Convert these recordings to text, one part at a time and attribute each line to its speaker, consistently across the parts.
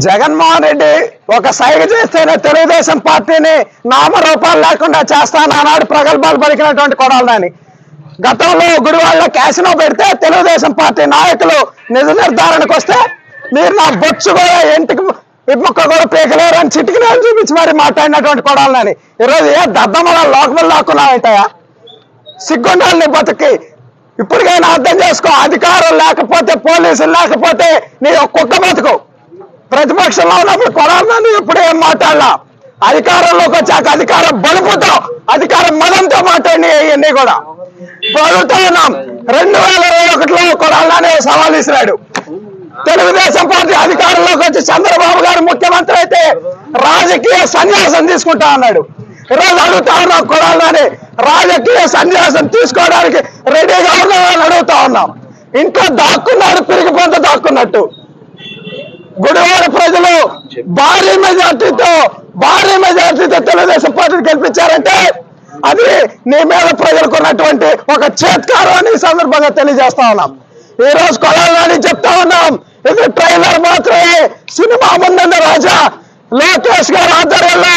Speaker 1: జగన్మోహన్ రెడ్డి ఒక సైగ చేస్తేనే తెలుగుదేశం పార్టీని నామరూపాలు లేకుండా చేస్తానన్నాడు ప్రగల్భాలు పలికినటువంటి కొడాలని. గతంలో గుడివాడలో క్యాసినో పెడితే తెలుగుదేశం పార్టీ నాయకులు నిజ నిర్ధారణకు వస్తే మీరు నా బొచ్చు కూడా ఇంటికి మొక్క కూడా పీకలేరు అని చిటికినేలు చూపించి మరి మాట్లాడినటువంటి కొడాలని ఈరోజు ఏ దద్దమ్మల లోకములు లాక్కున్నావుంటాయా? సిగ్గుండాలని బతికి ఇప్పటికైనా అర్థం చేసుకో. అధికారం లేకపోతే పోలీసులు లేకపోతే నీ కుక్క బతుకు. ప్రతిపక్షంలో ఉన్నప్పుడు కొడాలని ఎప్పుడు ఏం మాట్లాడలా, అధికారంలోకి వచ్చాక అధికారం బలుపుతో అధికారం మదంతో మాట్లాడి ఇవన్నీ కూడా అడుగుతా ఉన్నాం. 2021లో కొడాలని సవాల్ ఇసిరాడు. తెలుగుదేశం పార్టీ అధికారంలోకి వచ్చి చంద్రబాబు గారు ముఖ్యమంత్రి అయితే రాజకీయ సన్యాసం తీసుకుంటా అన్నాడు. ఈరోజు అడుగుతా ఉన్నాం కొడాలని రాజకీయ సన్యాసం తీసుకోవడానికి రెడీగా ఉన్నామని అడుగుతా ఉన్నాం. ఇంట్లో దాక్కున్నాడు, పిరిగి పొంత దాక్కున్నట్టు. గుడివాడ ప్రజలు భారీ మెజార్టీతో తెలుగుదేశం పార్టీని గెలిపించారంటే అది నీ మీద ప్రజలకు ఉన్నటువంటి ఒక చేత్కారం అని ఈ సందర్భంగా తెలియజేస్తా ఉన్నాం. ఈ రోజు కొడాలని చెప్తా ఉన్నాం, ఇది ట్రైలర్ మాత్రమే. సినిమా ముందున్న రాజా లోకేష్ గారి ఆధ్వర్యంలో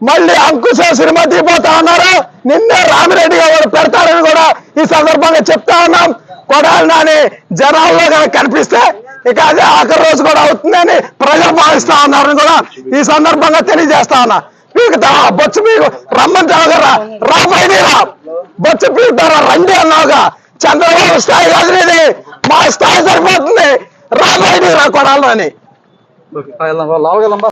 Speaker 1: మళ్ళీ అంకుశ సినిమా తీపోతా ఉన్నారు. నిన్నే రామిరెడ్డి గారు పెడతారని కూడా ఈ సందర్భంగా చెప్తా ఉన్నాం. కొడాలని జనాల్లో కనిపిస్తే ఇక అదే ఆఖరి రోజు కూడా అవుతుందని ప్రజలు భావిస్తా ఉన్నారని కూడా ఈ సందర్భంగా తెలియజేస్తా ఉన్నా. పీకుతా బొచ్చు పీకు రమ్మంటావు కదా, రాబోయేరా బొచ్చు పీకుతారా రండి అన్నావుగా. చంద్రబాబు స్థాయి కాదు ఇది, మా స్థాయి సరిపోతుంది. రాబోయేరా కొడాలని.